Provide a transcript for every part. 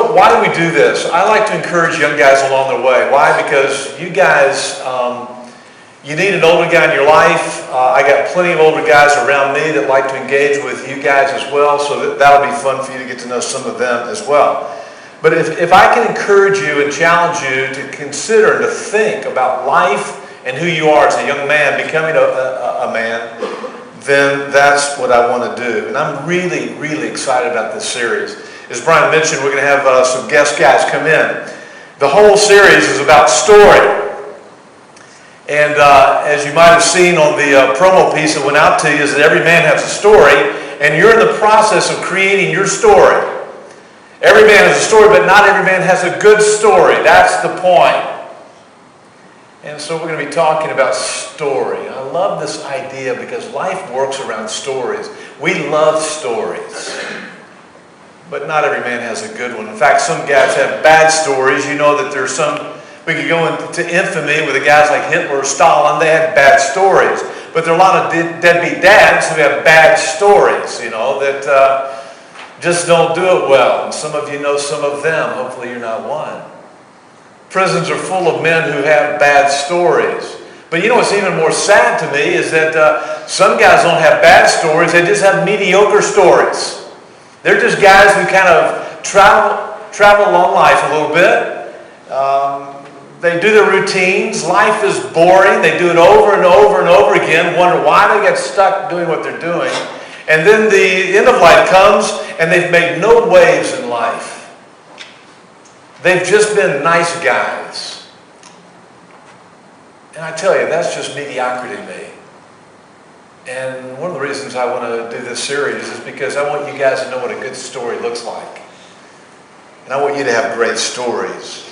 So why do we do this? I like to encourage young guys along their way. Why? Because you guys, you need an older guy in your life. I got plenty of older guys around me that like to engage with you guys as well, so that'll be fun for you to get to know some of them as well. But if I can encourage you and challenge you to consider and to think about life and who you are as a young man, becoming a man, then that's what I want to do. And I'm really, really excited about this series. As Brian mentioned, we're going to have some guest guys come in. The whole series is about story. And as you might have seen on the promo piece that went out to you, is that every man has a story, and you're in the process of creating your story. Every man has a story, but not every man has a good story. That's the point. And so we're going to be talking about story. I love this idea because life works around stories. We love stories. But not every man has a good one. In fact, some guys have bad stories. You know that there's some, we could go into infamy with the guys like Hitler or Stalin. They had bad stories. But there are a lot of deadbeat dads who have bad stories, you know, that just don't do it well. And some of you know some of them. Hopefully you're not one. Prisons are full of men who have bad stories. But you know what's even more sad to me is that some guys don't have bad stories. They just have mediocre stories. They're just guys who kind of travel along life a little bit. They do their routines. Life is boring. They do it over and over and over again, wonder why they get stuck doing what they're doing. And then the end of life comes, and they've made no waves in life. They've just been nice guys. And I tell you, that's just mediocrity to me. And one of the reasons I want to do this series is because I want you guys to know what a good story looks like. And I want you to have great stories.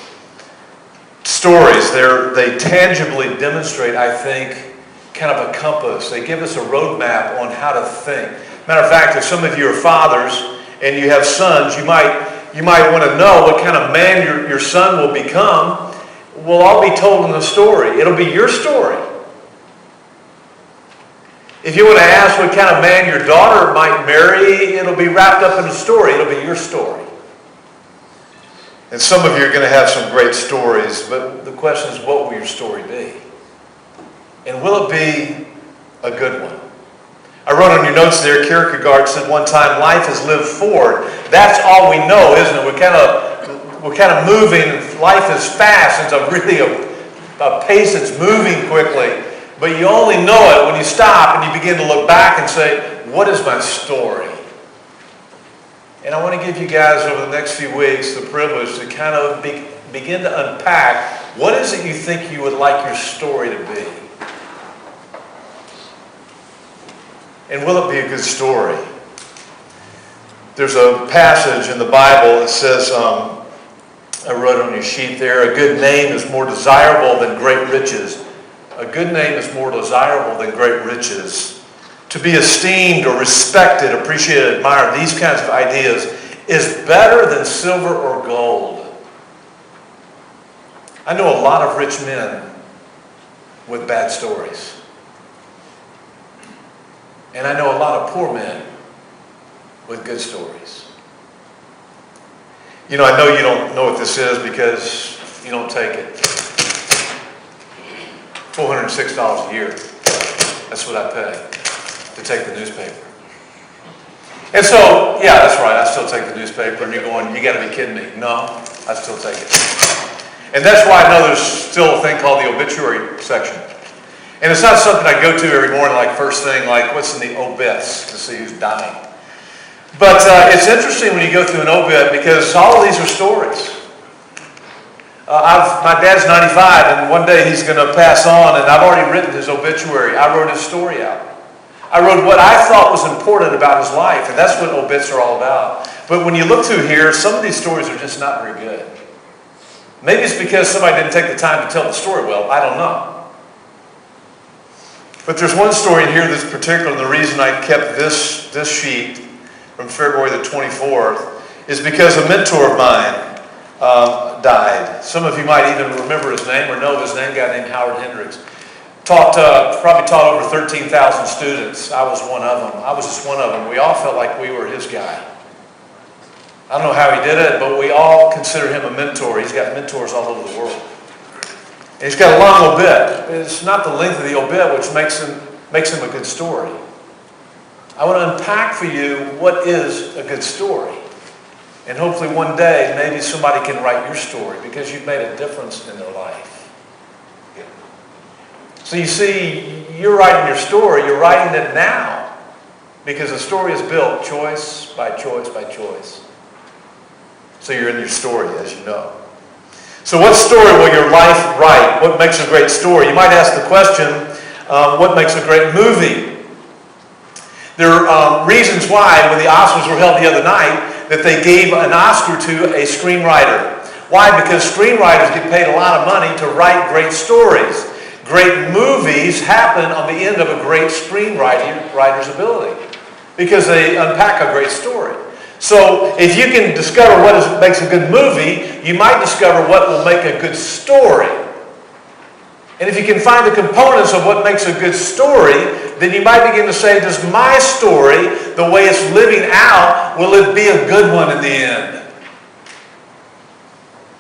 Stories, they tangibly demonstrate, I think, kind of a compass. They give us a roadmap on how to think. Matter of fact, if some of you are fathers and you have sons, you might want to know what kind of man your son will become. Will all be told in the story. It'll be your story. If you want to ask what kind of man your daughter might marry, it'll be wrapped up in a story. It'll be your story. And some of you are going to have some great stories, but the question is, what will your story be? And will it be a good one? I wrote on your notes there, Kierkegaard said one time, life is lived forward. That's all we know, isn't it? We're kind of moving. Life is fast. It's a pace that's moving quickly. But you only know it when you stop and you begin to look back and say, what is my story? And I want to give you guys over the next few weeks the privilege to kind of begin to unpack what is it you think you would like your story to be. And will it be a good story? There's a passage in the Bible that says, I wrote on your sheet there, a good name is more desirable than great riches. A good name is more desirable than great riches. To be esteemed or respected, appreciated, admired, these kinds of ideas is better than silver or gold. I know a lot of rich men with bad stories. And I know a lot of poor men with good stories. You know, I know you don't know what this is because you don't take it. $406 a year. That's what I pay to take the newspaper. And so, yeah, that's right, I still take the newspaper, and you're going, you got to be kidding me. No, I still take it. And that's why I know there's still a thing called the obituary section. And it's not something I go to every morning, like first thing, like what's in the obits to see who's dying. But it's interesting when you go through an obit because all of these are stories. My dad's 95, and one day he's going to pass on, and I've already written his obituary. I wrote his story out. I wrote what I thought was important about his life, and that's what obits are all about. But when you look through here, some of these stories are just not very good. Maybe it's because somebody didn't take the time to tell the story well. I don't know. But there's one story in here that's particular, and the reason I kept this sheet from February the 24th is because a mentor of mine died. Some of you might even remember his name or know his name, a guy named Howard Hendricks. Probably taught over 13,000 students. I was one of them. I was just one of them. We all felt like we were his guy. I don't know how he did it, but we all consider him a mentor. He's got mentors all over the world. And he's got a long obit. It's not the length of the obit which makes him a good story. I want to unpack for you what is a good story. And hopefully one day, maybe somebody can write your story because you've made a difference in their life. So you see, you're writing your story. You're writing it now because the story is built choice by choice by choice. So you're in your story, as you know. So what story will your life write? What makes a great story? You might ask the question, what makes a great movie? There are reasons why, when the Oscars were held the other night, that they gave an Oscar to a screenwriter. Why? Because screenwriters get paid a lot of money to write great stories. Great movies happen on the end of a great screenwriter's ability because they unpack a great story. So if you can discover what makes a good movie, you might discover what will make a good story. And if you can find the components of what makes a good story, then you might begin to say, does my story, the way it's living out, will it be a good one in the end?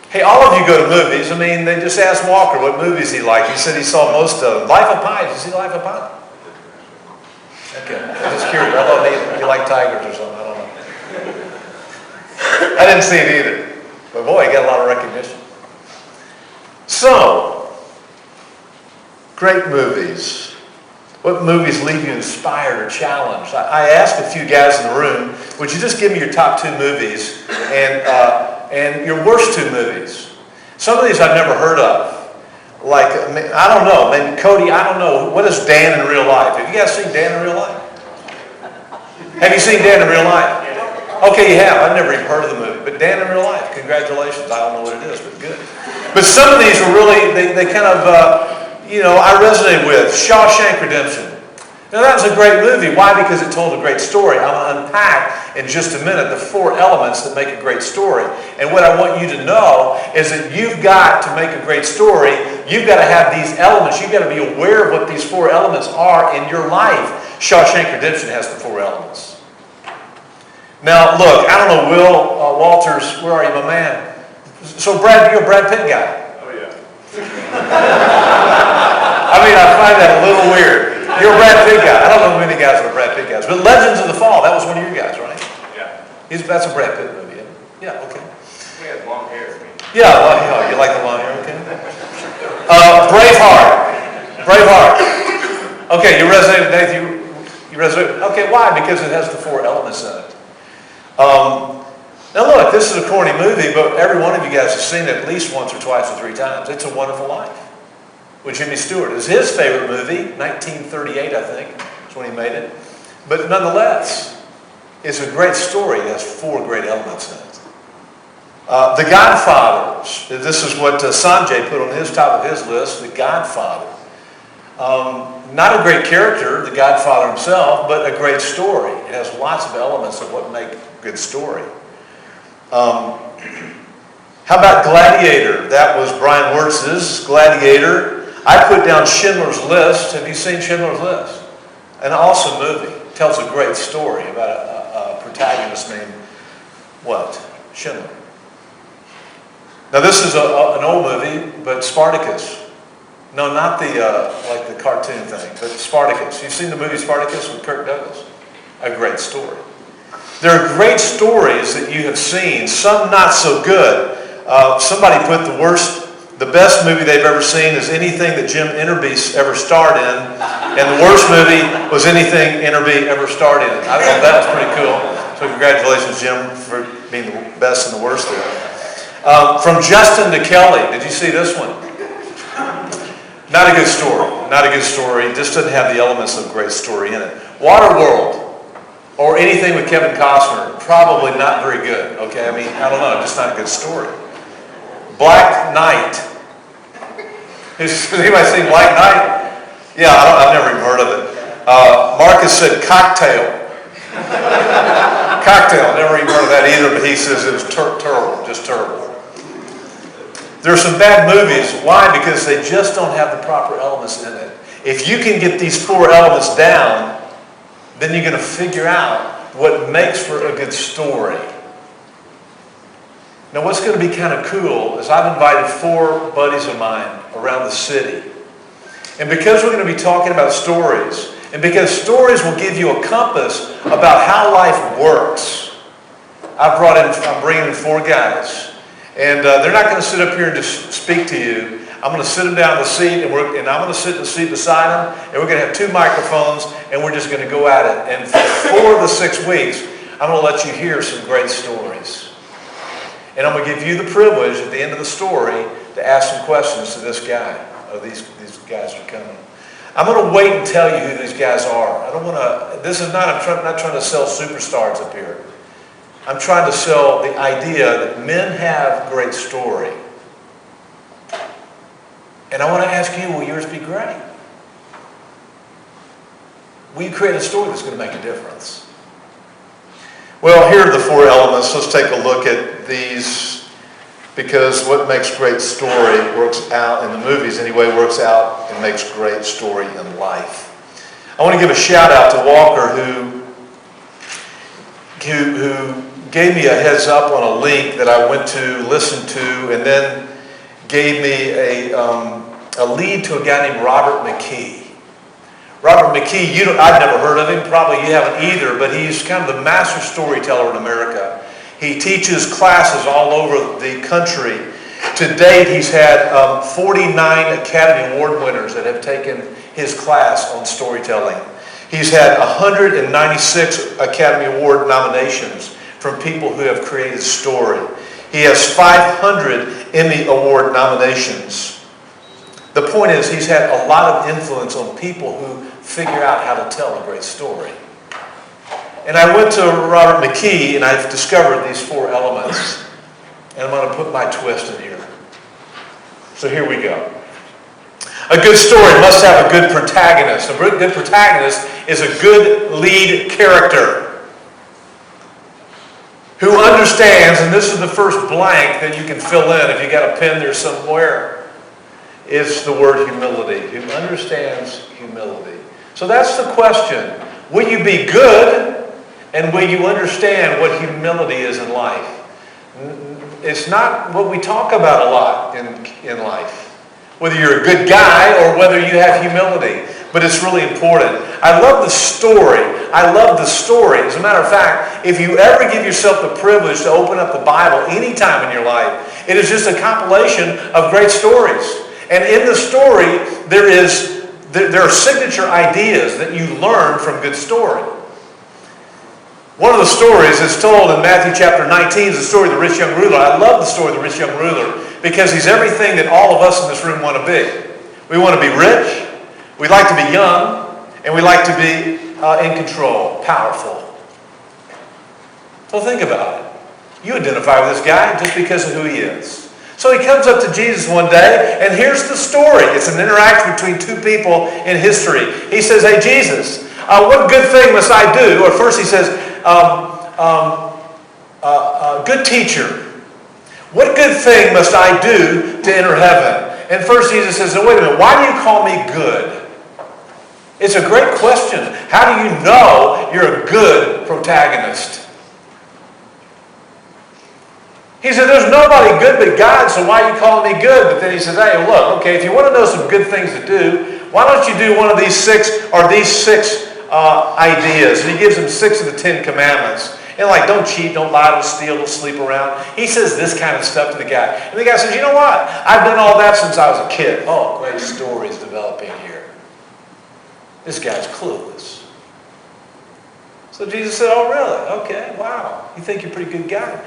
Hey, all of you go to movies. I mean, they just asked Walker what movies he liked. He said he saw most of them. Life of Pi. Did you see Life of Pi? Okay. I'm just curious. I thought you liked tigers or something. I don't know. I didn't see it either. But boy, he got a lot of recognition. So, great movies. What movies leave you inspired or challenged? I asked a few guys in the room, would you just give me your top 2 movies and your worst 2 movies? Some of these I've never heard of. Like, I don't know, maybe Cody, I don't know. What is Dan in real life? Have you guys seen Dan in real life? Have you seen Dan in real life? Okay, you have. I've never even heard of the movie. But Dan in real life, congratulations. I don't know what it is, but good. But some of these are really, they kind of, I resonate with. Shawshank Redemption. Now that was a great movie. Why? Because it told a great story. I'm going to unpack in just a minute the 4 elements that make a great story. And what I want you to know is that you've got to make a great story. You've got to have these elements. You've got to be aware of what these 4 elements are in your life. Shawshank Redemption has the 4 elements. Now look, I don't know, Will Walters, where are you, my man? So Brad, you're a Brad Pitt guy. Oh yeah. I mean, I find that a little weird. You're a Brad Pitt guy. I don't know many guys that are Brad Pitt guys. But Legends of the Fall, that was one of your guys, right? Yeah. That's a Brad Pitt movie. Yeah, okay. He has long hair. Yeah, well, you like the long hair, okay. Braveheart. Okay, you resonate, Dave? You resonate? Okay, why? Because it has the 4 elements in it. Now look, this is a corny movie, but every one of you guys has seen it at least once or twice or 3 times. It's a Wonderful Life with Jimmy Stewart. It's his favorite movie, 1938, I think. That's when he made it. But nonetheless, it's a great story. It has 4 great elements in it. The Godfathers. This is what Sanjay put on his top of his list, The Godfather. Not a great character, the Godfather himself, but a great story. It has lots of elements of what make a good story. How about Gladiator? That was Brian Wirtz's Gladiator. I put down Schindler's List. Have you seen Schindler's List? An awesome movie. It tells a great story about a protagonist named, Schindler. Now this is an old movie, but Spartacus. No, not the like the cartoon thing, but Spartacus. You've seen the movie Spartacus with Kirk Douglas? A great story. There are great stories that you have seen, some not so good. Somebody put the best movie they've ever seen is anything that Jim Enterby ever starred in, and the worst movie was anything Enterby ever starred in. I thought that was pretty cool. So congratulations, Jim, for being the best and the worst there. From Justin to Kelly, did you see this one? Not a good story. Not a good story. It just doesn't have the elements of a great story in it. Waterworld, or anything with Kevin Costner, probably not very good. Okay, I mean, I don't know, just not a good story. Black Knight. Has anybody seen Black Knight? Yeah, I've never even heard of it. Marcus said Cocktail. Cocktail, never even heard of that either, but he says it was terrible, just terrible. There are some bad movies. Why? Because they just don't have the proper elements in it. If you can get these 4 elements down, then you're going to figure out what makes for a good story. Now what's going to be kind of cool is I've invited 4 buddies of mine around the city. And because we're going to be talking about stories, and because stories will give you a compass about how life works, I'm bringing in 4 guys. And they're not going to sit up here and just speak to you. I'm going to sit them down in the seat, and I'm going to sit in the seat beside them, and we're going to have 2 microphones, and we're just going to go at it. And for 4 of the 6 weeks, I'm going to let you hear some great stories. And I'm going to give you the privilege at the end of the story to ask some questions to this guy. These guys are coming. I'm going to wait and tell you who these guys are. I don't want to, I'm not trying to sell superstars up here. I'm trying to sell the idea that men have great story. And I want to ask you, will yours be great? Will you create a story that's going to make a difference? Well, here are the 4 elements. Let's take a look at these, because what makes great story works out, in the movies anyway, works out and makes great story in life. I want to give a shout out to Walker who gave me a heads up on a link that I went to listen to, and then gave me a lead to a guy named Robert McKee. Robert McKee, I've never heard of him, probably you haven't either, but he's kind of the master storyteller in America. He teaches classes all over the country. To date, he's had 49 Academy Award winners that have taken his class on storytelling. He's had 196 Academy Award nominations from people who have created story. He has 500 Emmy Award nominations. The point is, he's had a lot of influence on people who figure out how to tell a great story. And I went to Robert McKee, and I've discovered these 4 elements. And I'm going to put my twist in here. So here we go. A good story must have a good protagonist. A good protagonist is a good lead character who understands, and this is the first blank that you can fill in if you got a pen there somewhere, is the word humility. Who understands humility. So that's the question. Will you be good, and will you understand what humility is in life? It's not what we talk about a lot in life. Whether you're a good guy or whether you have humility. But it's really important. I love the story. I love the story. As a matter of fact, if you ever give yourself the privilege to open up the Bible any time in your life, it is just a compilation of great stories. And in the story, there are signature ideas that you learn from good story. One of the stories is told in Matthew chapter 19 is the story of the rich young ruler. I love the story of the rich young ruler because he's everything that all of us in this room want to be. We want to be rich, we like to be young, and we like to be in control, powerful. So think about it. You identify with this guy just because of who he is. So he comes up to Jesus one day, and here's the story. It's an interaction between 2 people in history. He says, "Hey, Jesus, what good thing must I do?" Or first he says, "Good teacher, what good thing must I do to enter heaven?" And first Jesus says, "No, wait a minute, why do you call me good?" It's a great question. How do you know you're a good protagonist? He said, "There's nobody good but God, so why are you calling me good?" But then he says, "Hey, look, okay, if you want to know some good things to do, why don't you do one of these 6 ideas?" And he gives him 6 of the 10 commandments. And like, don't cheat, don't lie, don't steal, don't sleep around. He says this kind of stuff to the guy. And the guy says, "You know what? I've done all that since I was a kid." Oh, great story is developing here. This guy's clueless. So Jesus said, "Oh, really? Okay, wow. You think you're a pretty good guy.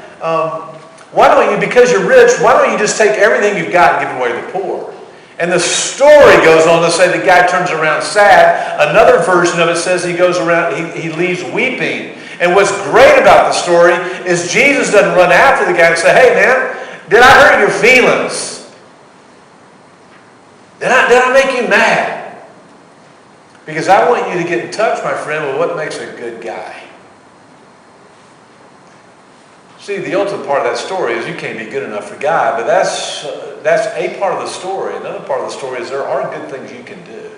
Why don't you, because you're rich, why don't you just take everything you've got and give it away to the poor?" And the story goes on to say the guy turns around sad. Another version of it says he goes around, he leaves weeping. And what's great about the story is Jesus doesn't run after the guy and say, "Hey man, did I hurt your feelings? Did I make you mad?" Because I want you to get in touch, my friend, with what makes a good guy. See, the ultimate part of that story is you can't be good enough for God, but that's a part of the story. Another part of the story is there are good things you can do.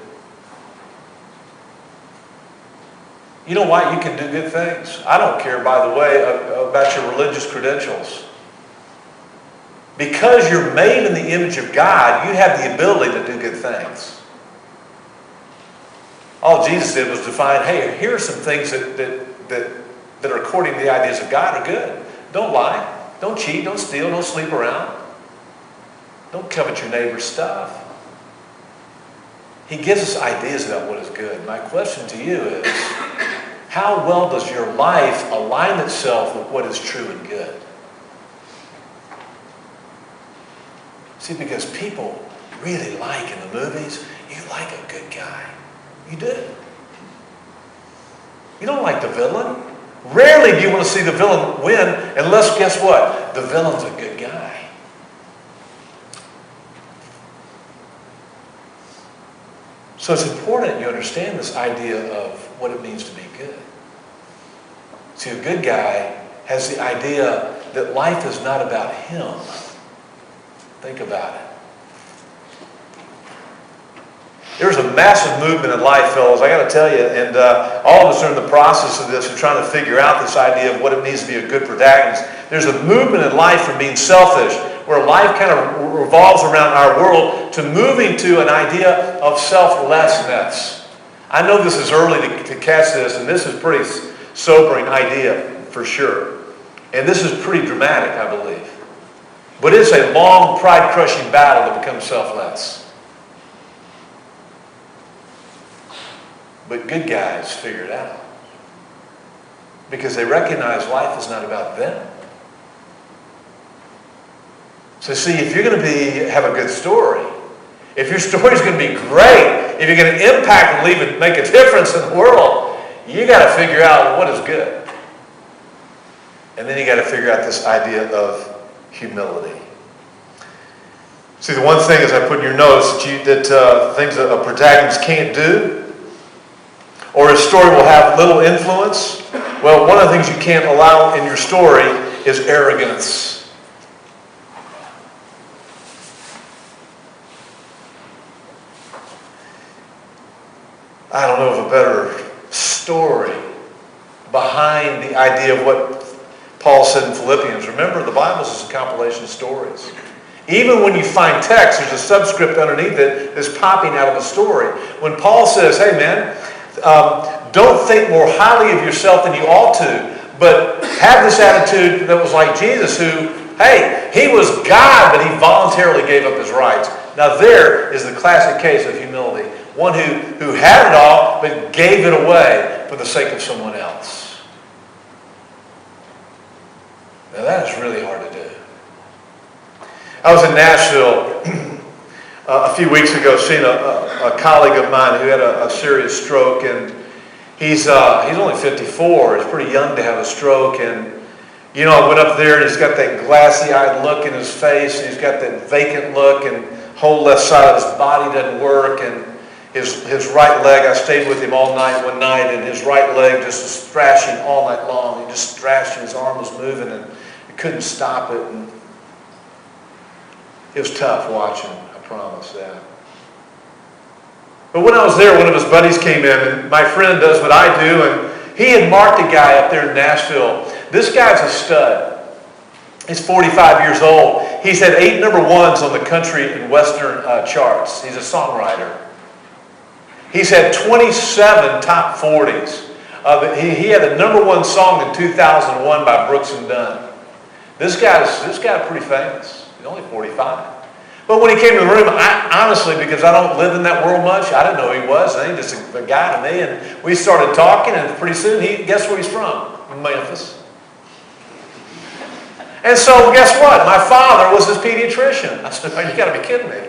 You know why you can do good things? I don't care, by the way, about your religious credentials. Because you're made in the image of God, you have the ability to do good things. All Jesus did was define, hey, here are some things that are according to the ideas of God are good. Don't lie. Don't cheat. Don't steal. Don't sleep around. Don't covet your neighbor's stuff. He gives us ideas about what is good. My question to you is, how well does your life align itself with what is true and good? See, because people really like in the movies, you like a good guy. You do. You don't like the villain. Rarely do you want to see the villain win unless, guess what? The villain's a good guy. So it's important you understand this idea of what it means to be good. See, a good guy has the idea that life is not about him. Think about it. There's a massive movement in life, fellas, I got to tell you, and all of us are in the process of this and trying to figure out this idea of what it means to be a good protagonist. There's a movement in life from being selfish, where life kind of revolves around our world, to moving to an idea of selflessness. I know this is early to catch this, and this is a pretty sobering idea for sure. And this is pretty dramatic, I believe. But it's a long, pride-crushing battle to become selfless. But good guys figure it out. Because they recognize life is not about them. So see, if you're going to have a good story, if your story is going to be great, if you're going to impact and leave and make a difference in the world, you got to figure out what is good. And then you got to figure out this idea of humility. See, the one thing, as I put in your notes, that things that a protagonist can't do, or his story will have little influence. Well, one of the things you can't allow in your story is arrogance. I don't know of a better story behind the idea of what Paul said in Philippians. Remember, the Bible is a compilation of stories. Even when you find text, there's a subscript underneath it that's popping out of a story. When Paul says, hey man, don't think more highly of yourself than you ought to, but have this attitude that was like Jesus, who, hey, he was God, but he voluntarily gave up his rights. Now there is the classic case of humility. One who had it all, but gave it away for the sake of someone else. Now that is really hard to do. I was in Nashville a few weeks ago, seeing a colleague of mine who had a serious stroke, and he's only 54. He's pretty young to have a stroke, and you know, I went up there and he's got that glassy-eyed look in his face, and he's got that vacant look, and whole left side of his body doesn't work, and his right leg, I stayed with him all night one night, and his right leg just was thrashing all night long. He just thrashed, and his arm was moving, and he couldn't stop it, and it was tough watching, I promise that. But when I was there, one of his buddies came in, and my friend does what I do, and he had marked a guy up there in Nashville. This guy's a stud. He's 45 years old. He's had 8 number ones on the country and western charts. He's a songwriter. He's had 27 top 40s. He had a number 1 song in 2001 by Brooks and Dunn. This guy's pretty famous. He's only 45. But when he came in the room, I honestly, because I don't live in that world much, I didn't know who he was. I think just a guy to me. And we started talking, and pretty soon, guess where he's from? Memphis. And so, guess what? My father was his pediatrician. I said, oh, you got to be kidding me.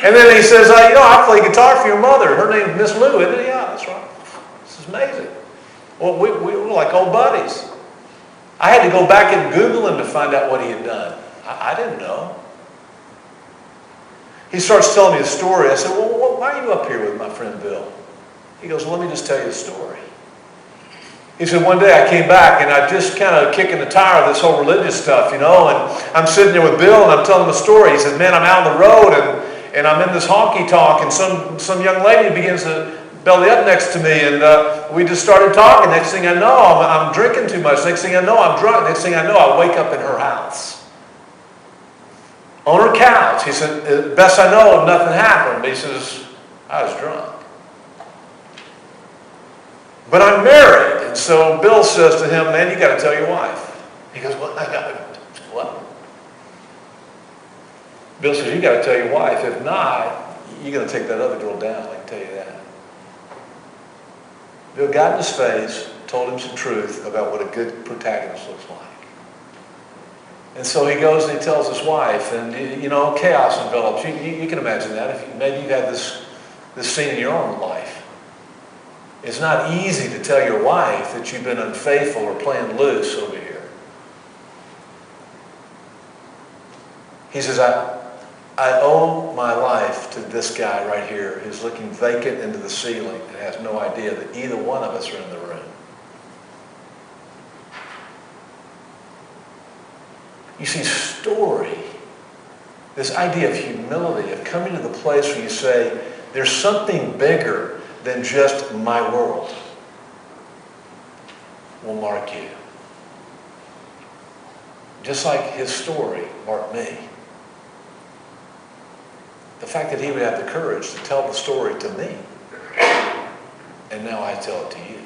And then he says, I play guitar for your mother. Her name's Miss Lou, isn't it? Yeah, that's right. This is amazing. Well, we were like old buddies. I had to go back and Google him to find out what he had done. I didn't know. He starts telling me a story. I said, well, why are you up here with my friend Bill? He goes, well, let me just tell you a story. He said, one day I came back and I just kind of kicking the tire of this whole religious stuff, and I'm sitting there with Bill and I'm telling him a story. He said, man, I'm out on the road and I'm in this honky-tonk, and some young lady begins to belly up next to me, and we just started talking. Next thing I know, I'm drinking too much. Next thing I know, I'm drunk. Next thing I know, I wake up in her house. doubts. He said, best I know, nothing happened. But he says, I was drunk. But I'm married. And so Bill says to him, man, you got to tell your wife. He goes, what? What? Bill says, you got to tell your wife. If not, you're going to take that other girl down. I can tell you that. Bill got in his face, told him some truth about what a good protagonist looks like. And so he goes and he tells his wife, and chaos envelops. You can imagine that. Maybe you've had this scene in your own life. It's not easy to tell your wife that you've been unfaithful or playing loose over here. He says, I owe my life to this guy right here who's looking vacant into the ceiling and has no idea that either one of us are in the room. You see, story, this idea of humility, of coming to the place where you say, there's something bigger than just my world, will mark you. Just like his story marked me. The fact that he would have the courage to tell the story to me, and now I tell it to you.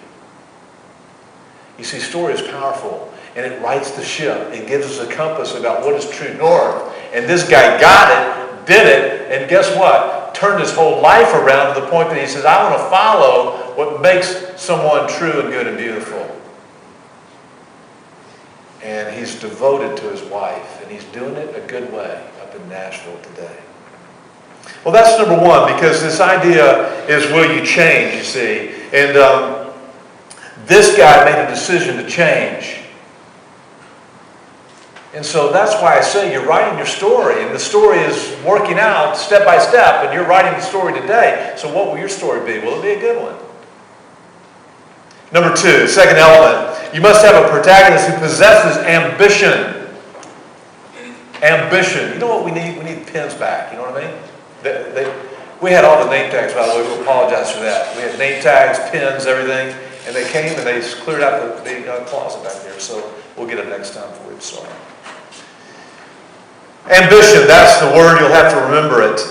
You see, story is powerful, and it rights the ship. It gives us a compass about what is true north. And this guy got it, did it, and guess what? Turned his whole life around to the point that he says, I want to follow what makes someone true and good and beautiful. And he's devoted to his wife, and he's doing it a good way up in Nashville today. Well, that's number one, because this idea is, will you change, you see? And this guy made a decision to change. And so that's why I say you're writing your story, and the story is working out step by step, and you're writing the story today. So what will your story be? Will it be a good one? Number two, second element, you must have a protagonist who possesses ambition. Ambition. You know what we need? We need pens back. You know what I mean? We had all the name tags, by the way. We apologize for that. We had name tags, pens, everything. And they came and they cleared out the closet back there. So we'll get them next time for you. Sorry. Ambition, that's the word. You'll have to remember it.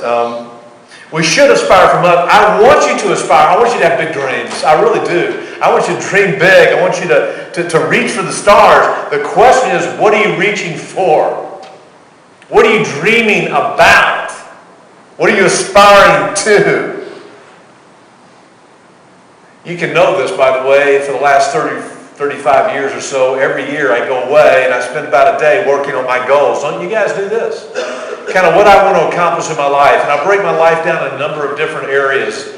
We should aspire from up. I want you to aspire. I want you to have big dreams. I really do. I want you to dream big. I want you to reach for the stars. The question is, what are you reaching for? What are you dreaming about? What are you aspiring to? You can know this, by the way, for the last 35 years or so, every year I go away and I spend about a day working on my goals. Don't you guys do this? Kind of what I want to accomplish in my life. And I break my life down in a number of different areas.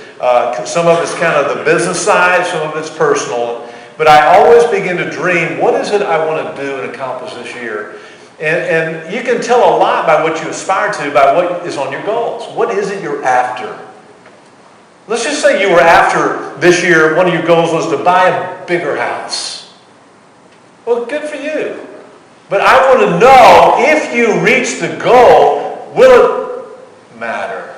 Some of it's kind of the business side, some of it's personal. But I always begin to dream, what is it I want to do and accomplish this year? And you can tell a lot by what you aspire to, by what is on your goals. What is it you're after? Let's just say you were after this year, one of your goals was to buy a bigger house. Well, good for you. But I want to know, if you reach the goal, will it matter?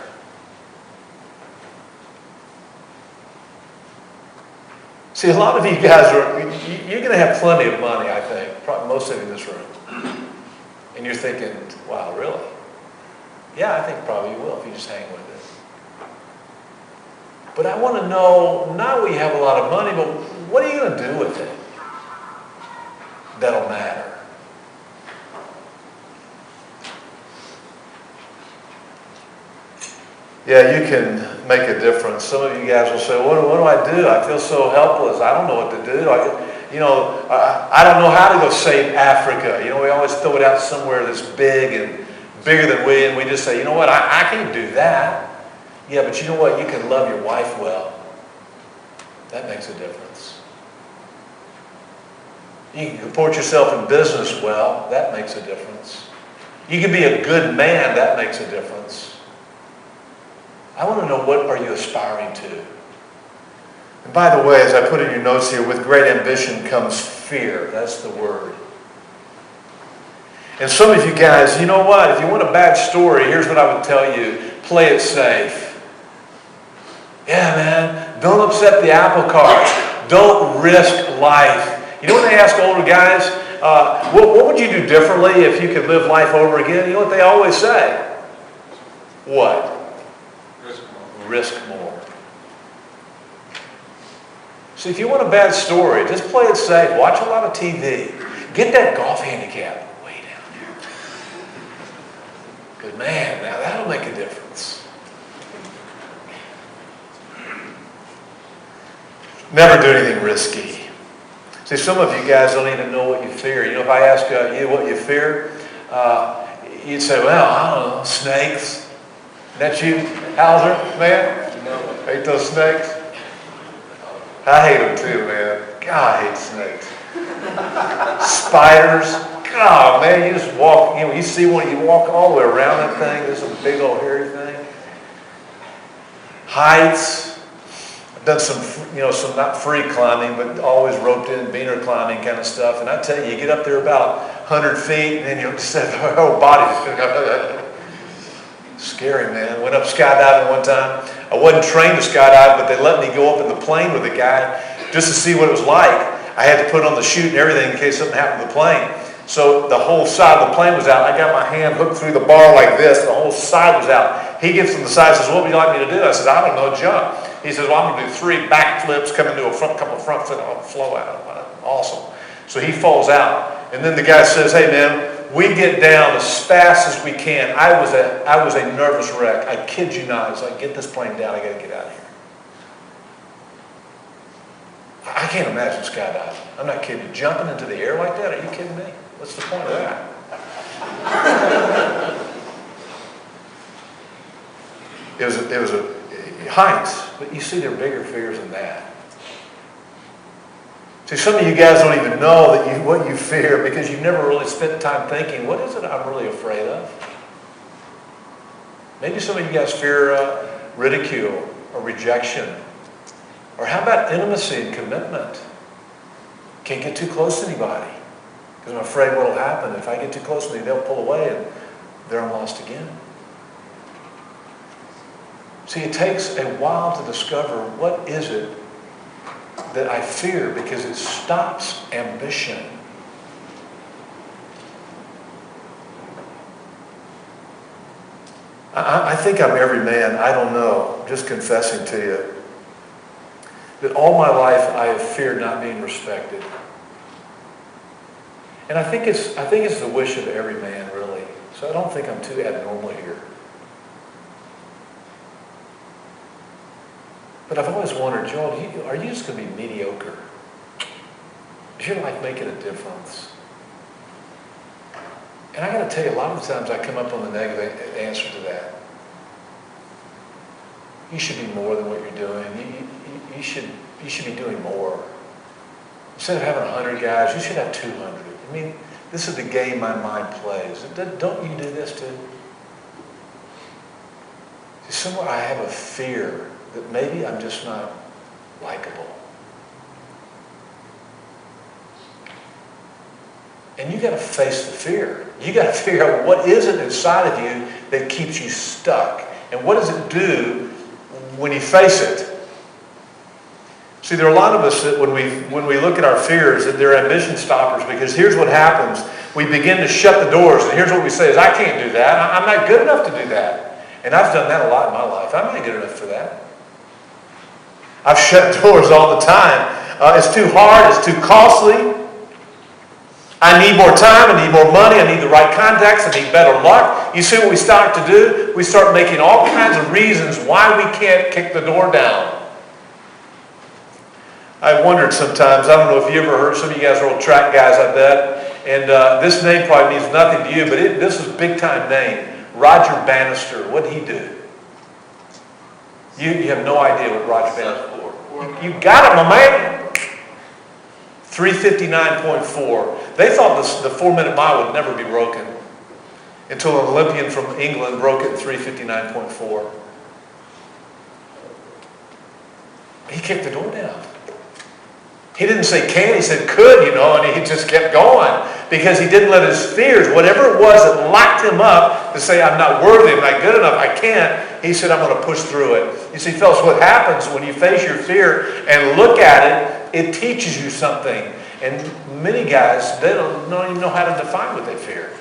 See, a lot of you guys you're going to have plenty of money, I think. Probably most of you in this room. And you're thinking, wow, really? Yeah, I think probably you will if you just hang with it. But I want to know, not will you have a lot of money, but what are you going to do with it that'll matter? Yeah, you can make a difference. Some of you guys will say, what do I do? I feel so helpless. I don't know what to do. I don't know how to go save Africa. We always throw it out somewhere that's big and bigger than we, and we just say, you know what, I can't do that. Yeah, but you know what? You can love your wife well. That makes a difference. You can comport yourself in business well. That makes a difference. You can be a good man. That makes a difference. I want to know, what are you aspiring to? And by the way, as I put in your notes here, with great ambition comes fear. That's the word. And some of you guys, you know what? If you want a bad story, here's what I would tell you. Play it safe. Yeah, man. Don't upset the apple cart. Don't risk life. You know when they ask older guys, what would you do differently if you could live life over again? You know what they always say? what? Risk more. Risk more. See, if you want a bad story, just play it safe. Watch a lot of TV. Get that golf handicap way down there. Good man, now that'll make a difference. Never do anything risky. See, some of you guys don't even know what you fear. You know, if I ask you what you fear, you'd say, well, I don't know, snakes. Isn't that you, Hauser, man? No. Hate those snakes? I hate them too, man. God, I hate snakes. Spiders. God, man, you just walk, you know, you see one, you walk all the way around that thing. This is a big old hairy thing. Heights. I've done some, you know, some not free climbing, but always roped in, beaner climbing kind of stuff. And I tell you, you get up there about 100 feet, and then you just have the whole body. Scary, man. Went up skydiving one time. I wasn't trained to skydive, but they let me go up in the plane with a guy just to see what it was like. I had to put on the chute and everything in case something happened to the plane. So the whole side of the plane was out. I got my hand hooked through the bar like this. The whole side was out. He gets on the side and says, what would you like me to do? I said, I don't know, jump. He says, well, I'm going to do 3 backflips, come into a couple of front flips, I'll flow out. Awesome. So he falls out. And then the guy says, hey, man, we get down as fast as we can. I was a nervous wreck. I kid you not. It's like, get this plane down. I got to get out of here. I can't imagine skydiving. I'm not kidding you. Jumping into the air like that? Are you kidding me? What's the point of that? It was a heights, but you see, there are bigger fears than that. See, some of you guys don't even know that what you fear because you've never really spent time thinking, what is it I'm really afraid of? Maybe some of you guys fear ridicule or rejection. Or how about intimacy and commitment? Can't get too close to anybody because I'm afraid what will happen. If I get too close to them, they'll pull away and there I'm lost again. See, it takes a while to discover what is it that I fear because it stops ambition. I think I'm every man. I don't know. I'm just confessing to you that all my life I have feared not being respected. And I think it's the wish of every man, really. So I don't think I'm too abnormal here. But I've always wondered, Joel, are you just going to be mediocre? Is your life making a difference? And I got to tell you, a lot of the times I come up on the negative answer to that. You should be more than what you're doing. You should be doing more. Instead of having 100 guys, you should have 200. I mean, this is the game my mind plays. Don't you do this too? See, somewhere I have a fear that maybe I'm just not likable. And you got to face the fear. You got to figure out what is it inside of you that keeps you stuck. And what does it do when you face it? See, there are a lot of us that when we look at our fears, that they're ambition stoppers, because here's what happens. We begin to shut the doors, and here's what we say is, I can't do that. I'm not good enough to do that. And I've done that a lot in my life. I'm not good enough for that. I've shut doors all the time. It's too hard. It's too costly. I need more time. I need more money. I need the right contacts. I need better luck. You see what we start to do? We start making all kinds of reasons why we can't kick the door down. I wondered sometimes, I don't know if you ever heard, some of you guys are old track guys, I bet, and this name probably means nothing to you, but this is a big-time name. Roger Bannister. What did he do? You have no idea what Roger Bannister did. You got it, my man. 3:59.4. They thought the 4-minute mile would never be broken until an Olympian from England broke it in 3:59.4. He kicked the door down. He didn't say can, he said could, and he just kept going because he didn't let his fears, whatever it was that locked him up to say, I'm not worthy, I'm not good enough, I can't, he said, I'm going to push through it. You see, fellas, what happens when you face your fear and look at it, it teaches you something. And many guys, they don't even know how to define what they fear.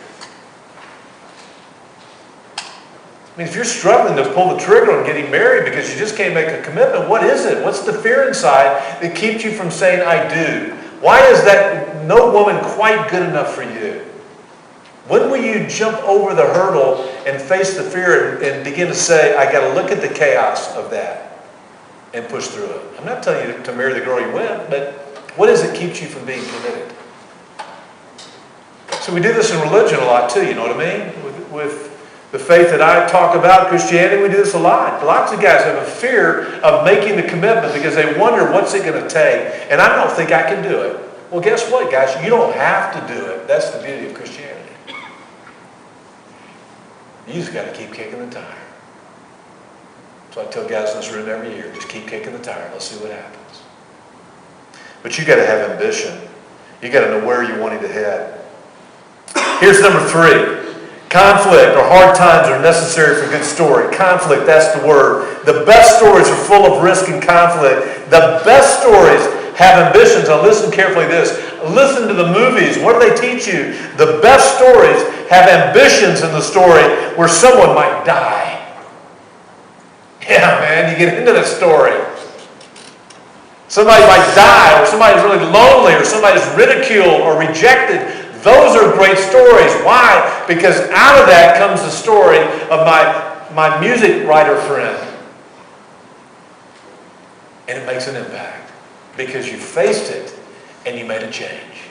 I mean, if you're struggling to pull the trigger on getting married because you just can't make a commitment, what is it? What's the fear inside that keeps you from saying, I do? Why is that no woman quite good enough for you? When will you jump over the hurdle and face the fear and begin to say, I got to look at the chaos of that and push through it? I'm not telling you to marry the girl you went, but what is it that keeps you from being committed? So we do this in religion a lot too, you know what I mean? With the faith that I talk about, Christianity, we do this a lot. Lots of guys have a fear of making the commitment because they wonder what's it going to take, and I don't think I can do it. Well, guess what, guys? You don't have to do it. That's the beauty of Christianity. You just got to keep kicking the tire. So I tell guys in this room every year, just keep kicking the tire. Let's see what happens. But you got to have ambition. You got to know where you're wanting to head. Here's number 3. Conflict or hard times are necessary for a good story. Conflict, that's the word. The best stories are full of risk and conflict. The best stories have ambitions. Now listen carefully to this. Listen to the movies. What do they teach you? The best stories have ambitions in the story where someone might die. Yeah, man, you get into the story. Somebody might die, or somebody's really lonely, or somebody's ridiculed or rejected. Those are great stories. Why? Because out of that comes the story of my music writer friend. And it makes an impact because you faced it and you made a change.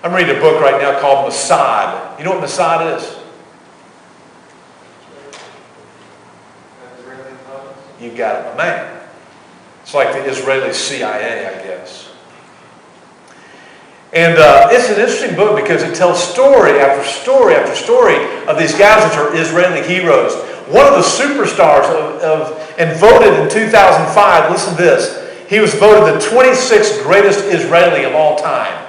I'm reading a book right now called Mossad. You know what Mossad is? You got it, my man. It's like the Israeli CIA, I guess. And it's an interesting book because it tells story after story after story of these guys which are Israeli heroes. One of the superstars and voted in 2005, listen to this, he was voted the 26th greatest Israeli of all time.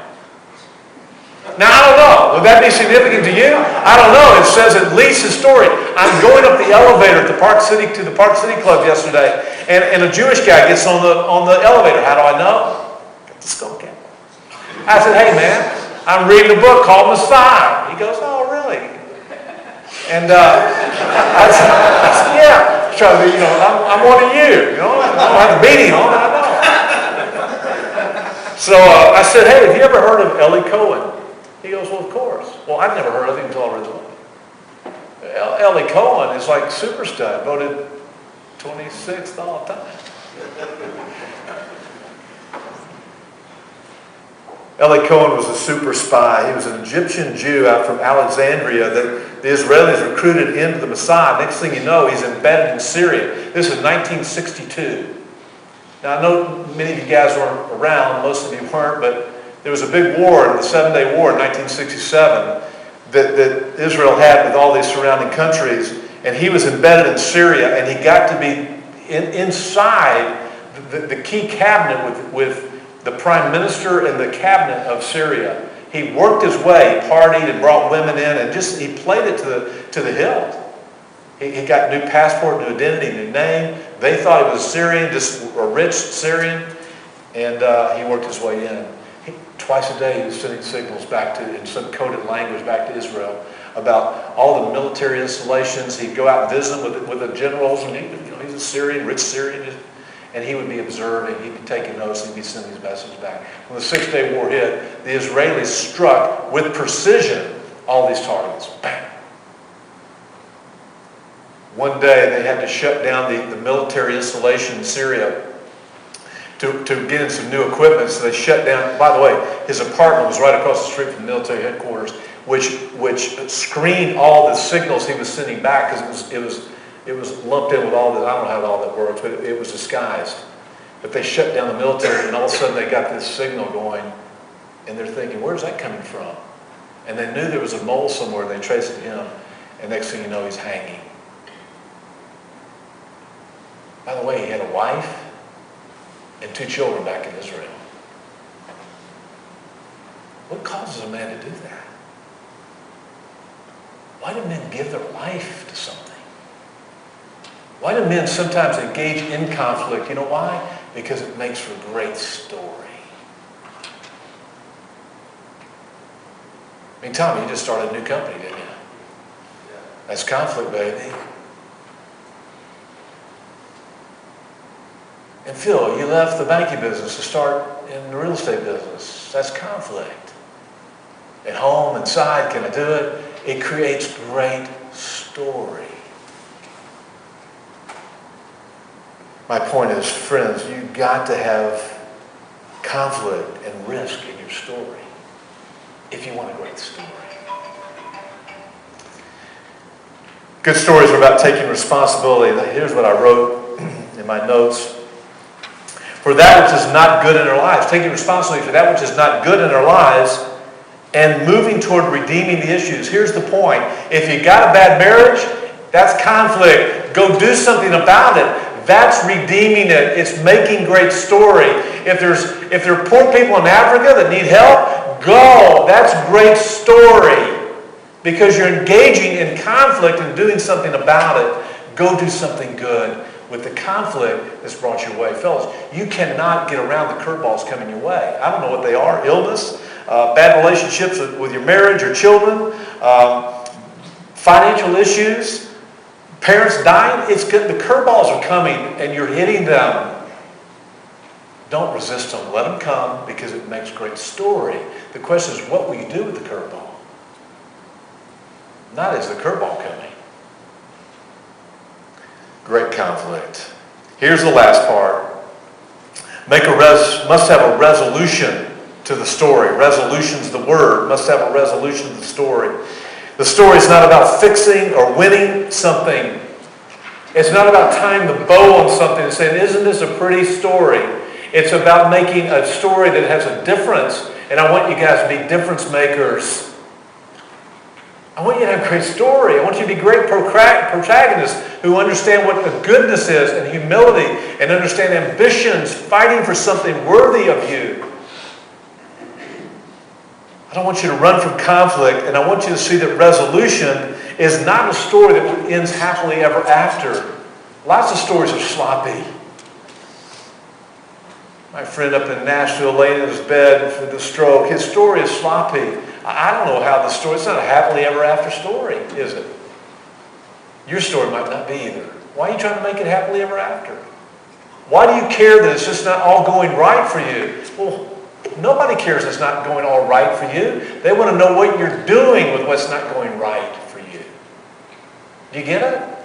Now, I don't know. Would that be significant to you? I don't know. It says at least his story. I'm going up the elevator at the Park City Club yesterday, and a Jewish guy gets on the elevator. How do I know? Got the skull cap. I said, hey man, I'm reading a book called Messiah. He goes, oh really? And I said, yeah. Trying to be, I'm one of you. I don't have the beanie on, but I know. So I said, hey, have you ever heard of Ellie Cohen? He goes, well, of course. Well, I've never heard of him until I read the book. Ellie Cohen is like super stud, voted 26th all the time. Ellie Cohen was a super spy. He was an Egyptian Jew out from Alexandria that the Israelis recruited into the Mossad. Next thing you know, he's embedded in Syria. This is 1962. Now, I know many of you guys weren't around. Most of you weren't, but there was a big war, the 7-Day War in 1967, that Israel had with all these surrounding countries. And he was embedded in Syria, and he got to be inside the key cabinet with the prime minister and the cabinet of Syria. He worked his way, partied and brought women in, and he played it to the hilt. He got new passport, new identity, new name. They thought he was Syrian, just a rich Syrian, and he worked his way in. Twice a day he was sending signals back in some coded language back to Israel about all the military installations. He'd go out and visit them with the generals, and he's a Syrian, rich Syrian. And he would be observing, he'd be taking notes, he'd be sending these messages back. When the 6-Day War hit, the Israelis struck with precision all these targets. Bam! One day they had to shut down the military installation in Syria to get in some new equipment. So they shut down, by the way, his apartment was right across the street from the military headquarters, which screened all the signals he was sending back because it was lumped in with all this. I don't know how all that works, but it was disguised. But they shut down the military, and all of a sudden they got this signal going, and they're thinking, where's that coming from? And they knew there was a mole somewhere, and they traced it to him, and next thing you know, he's hanging. By the way, he had a wife and 2 children back in Israel. What causes a man to do that? Why do men give their life to something? Why do men sometimes engage in conflict? You know why? Because it makes for a great story. I mean, Tommy, you just started a new company, didn't you? That's conflict, baby. And Phil, you left the banking business to start in the real estate business. That's conflict. At home, inside, can I do it? It creates great story. My point is, friends, you've got to have conflict and risk in your story if you want a great story. Good stories are about taking responsibility. Here's what I wrote in my notes. For that which is not good in our lives, taking responsibility for that which is not good in our lives and moving toward redeeming the issues. Here's the point. If you got a bad marriage, that's conflict. Go do something about it. That's redeeming it. It's making great story. If there are poor people in Africa that need help, go. That's great story. Because you're engaging in conflict and doing something about it. Go do something good with the conflict that's brought your way. Fellas, you cannot get around the curveballs coming your way. I don't know what they are. Illness, bad relationships with your marriage or children, financial issues, parents dying. It's good. The curveballs are coming and you're hitting them. Don't resist them. Let them come because it makes great story. The question is, what will you do with the curveball? Not is the curveball coming. Great conflict. Here's the last part. Must have a resolution to the story. Resolution's the word. Must have a resolution to the story. The story is not about fixing or winning something. It's not about tying the bow on something and saying, isn't this a pretty story? It's about making a story that has a difference. And I want you guys to be difference makers. I want you to have a great story. I want you to be great protagonists who understand what the goodness is and humility and understand ambitions, fighting for something worthy of you. I don't want you to run from conflict, and I want you to see that resolution is not a story that ends happily ever after. Lots of stories are sloppy. My friend up in Nashville laying in his bed with a stroke, his story is sloppy. I don't know how the story, it's not a happily ever after story, is it? Your story might not be either. Why are you trying to make it happily ever after? Why do you care that it's just not all going right for you? Well, nobody cares it's not going all right for you. They want to know what you're doing with what's not going right for you. Do you get it?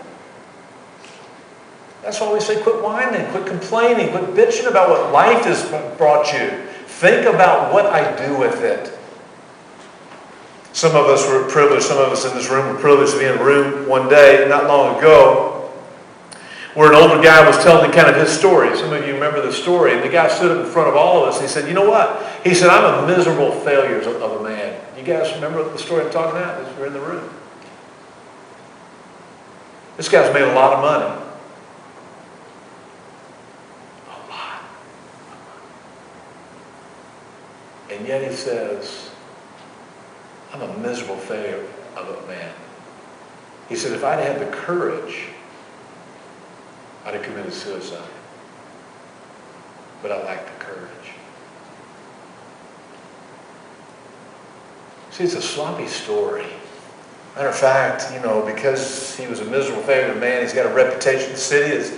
That's why we say quit whining, quit complaining, quit bitching about what life has brought you. Think about what I do with it. Some of us were privileged, some of us in this room were privileged to be in a room one day, not long ago, where an older guy was telling kind of his story. Some of you remember the story. And the guy stood up in front of all of us and he said, you know what? He said, I'm a miserable failure of a man. You guys remember the story I'm talking about? We're in the room. This guy's made a lot of money. A lot. And yet he says, I'm a miserable failure of a man. He said, if I'd had the courage, I'd have committed suicide. But I lacked the courage. See, it's a sloppy story. Matter of fact, because he was a miserable failure of a man, he's got a reputation in the city that's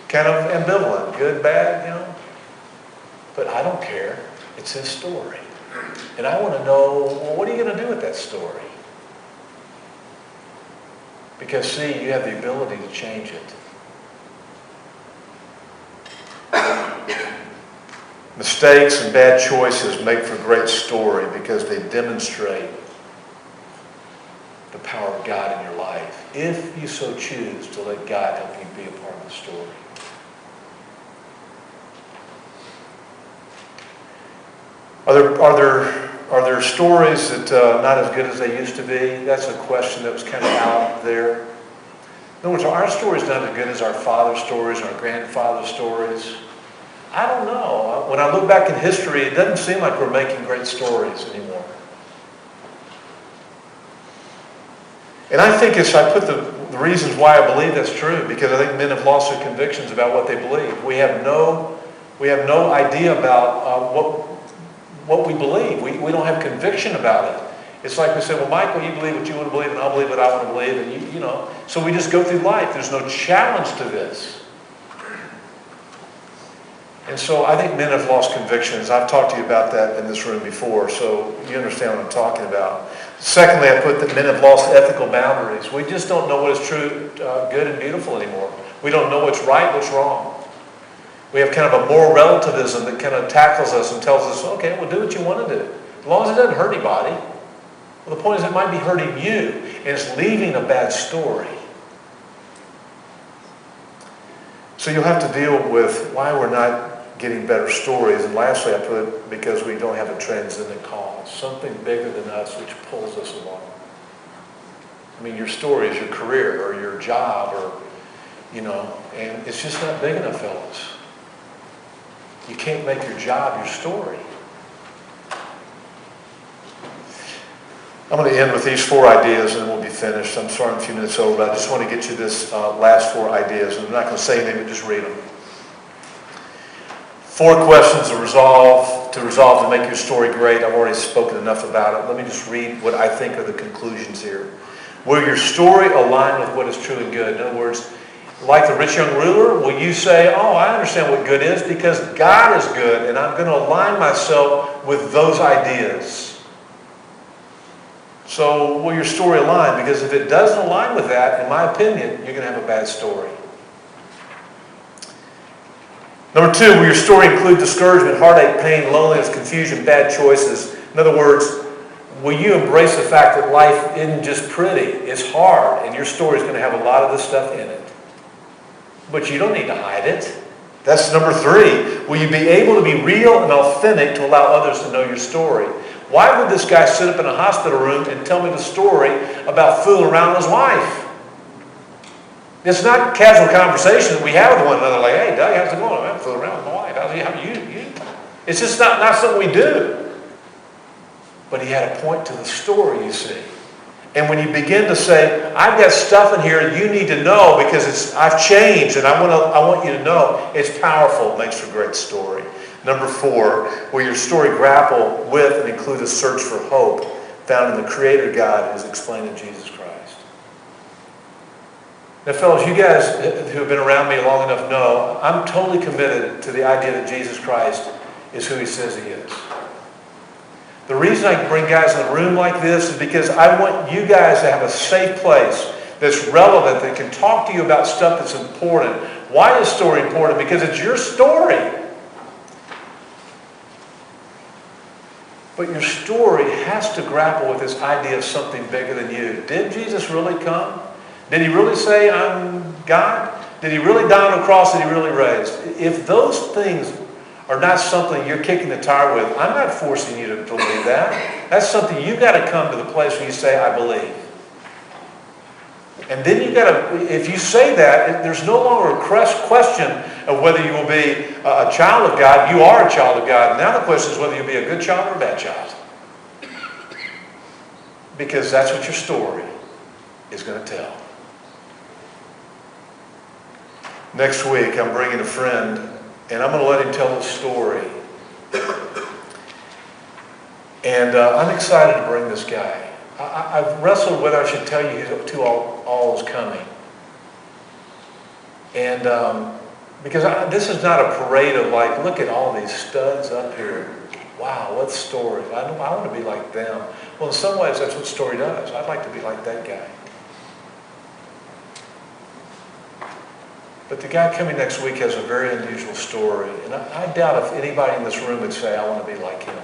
kind of ambivalent, good, bad, But I don't care. It's his story. And I want to know, well, what are you going to do with that story? Because, see, you have the ability to change it. Mistakes and bad choices make for great story because they demonstrate the power of God in your life. If you so choose to let God help you be a part of the story. Are there stories that not as good as they used to be? That's a question that was kind of out there. In other words, are our stories not as good as our father's stories, our grandfather's stories? I don't know. When I look back in history, it doesn't seem like we're making great stories anymore. And I think I put the reasons why I believe that's true, because I think men have lost their convictions about what they believe. We have no idea about what we believe. We don't have conviction about it. It's like we say, well, Michael, you believe what you want to believe, and I'll believe what I want to believe, and you know. So we just go through life. There's no challenge to this. And so I think men have lost convictions. I've talked to you about that in this room before, so you understand what I'm talking about. Secondly, I put that men have lost ethical boundaries. We just don't know what is true, good, and beautiful anymore. We don't know what's right, what's wrong. We have kind of a moral relativism that kind of tackles us and tells us, okay, well, do what you want to do. As long as it doesn't hurt anybody. Well, the point is it might be hurting you, and it's leaving a bad story. So you'll have to deal with why we're not getting better stories. And lastly, I put because we don't have a transcendent cause, something bigger than us which pulls us along. I mean, your story is your career or your job or, you know, and it's just not big enough, fellas. You can't make your job your story. I'm going to end with these 4 ideas and then we'll be finished. I'm sorry I'm a few minutes over, but I just want to get you this last 4 ideas. And I'm not going to say anything, but just read them. 4 questions to resolve to make your story great. I've already spoken enough about it. Let me just read what I think are the conclusions here. Will your story align with what is true and good? In other words, like the rich young ruler, will you say, oh, I understand what good is because God is good and I'm going to align myself with those ideas? So will your story align? Because if it doesn't align with that, in my opinion, you're going to have a bad story. Number 2, will your story include discouragement, heartache, pain, loneliness, confusion, bad choices? In other words, will you embrace the fact that life isn't just pretty, it's hard, and your story is going to have a lot of this stuff in it. But you don't need to hide it. That's number 3. Will you be able to be real and authentic to allow others to know your story? Why would this guy sit up in a hospital room and tell me the story about fooling around with his wife? It's not casual conversation that we have with one another, like, hey, Doug, how's it going? I'm fooling around with my wife. How you? It's just not something we do. But he had a point to the story, you see. And when you begin to say, I've got stuff in here you need to know because I've changed and I want you to know, it's powerful. It makes for a great story. Number 4, will your story grapple with and include a search for hope found in the Creator God as explained in Jesus Christ? Now, fellas, you guys who have been around me long enough know I'm totally committed to the idea that Jesus Christ is who he says he is. The reason I bring guys in a room like this is because I want you guys to have a safe place that's relevant, that can talk to you about stuff that's important. Why is story important? Because it's your story. But your story has to grapple with this idea of something bigger than you. Did Jesus really come? Did he really say, I'm God? Did he really die on the cross? Did he really raise? If those things are not something you're kicking the tire with, I'm not forcing you to believe that. That's something you've got to come to the place where you say, I believe. And then you've got to, if you say that, there's no longer a question of whether you will be a child of God. You are a child of God. Now the question is whether you'll be a good child or a bad child. Because that's what your story is going to tell. Next week, I'm bringing a friend, and I'm going to let him tell his story. And I'm excited to bring this guy. I've wrestled whether I should tell you who all is coming. And because this is not a parade of like, look at all these studs up here. Wow, what story. I want to be like them. Well, in some ways, that's what story does. I'd like to be like that guy. But the guy coming next week has a very unusual story. And I doubt if anybody in this room would say, I want to be like him.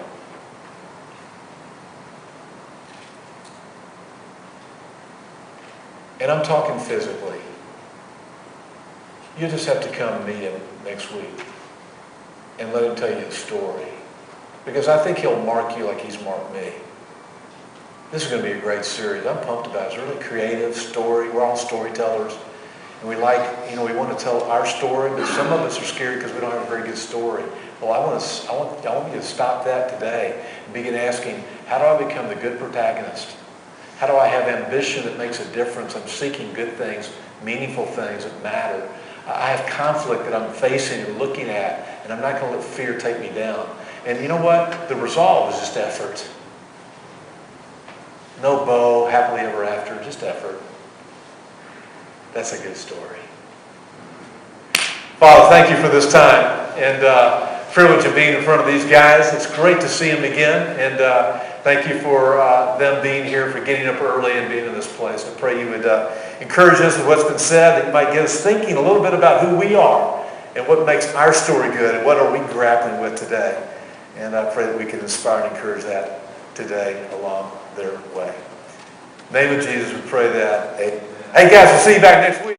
And I'm talking physically. You just have to come meet him next week and let him tell you the story. Because I think he'll mark you like he's marked me. This is going to be a great series. I'm pumped about it. It's a really creative story. We're all storytellers. And we we want to tell our story, but some of us are scared because we don't have a very good story. Well, I want you to stop that today and begin asking, how do I become the good protagonist? How do I have ambition that makes a difference? I'm seeking good things, meaningful things that matter. I have conflict that I'm facing and looking at, and I'm not going to let fear take me down. And you know what? The resolve is just effort. no bow, happily ever after, just effort. That's a good story. Father, thank you for this time and privilege of being in front of these guys. It's great to see them again, and thank you for them being here, for getting up early and being in this place. I pray you would encourage us with what's been said, that you might get us thinking a little bit about who we are and what makes our story good and what are we grappling with today. And I pray that we can inspire and encourage that today along their way. In the name of Jesus, we pray that. Hey guys, we'll see you back next week.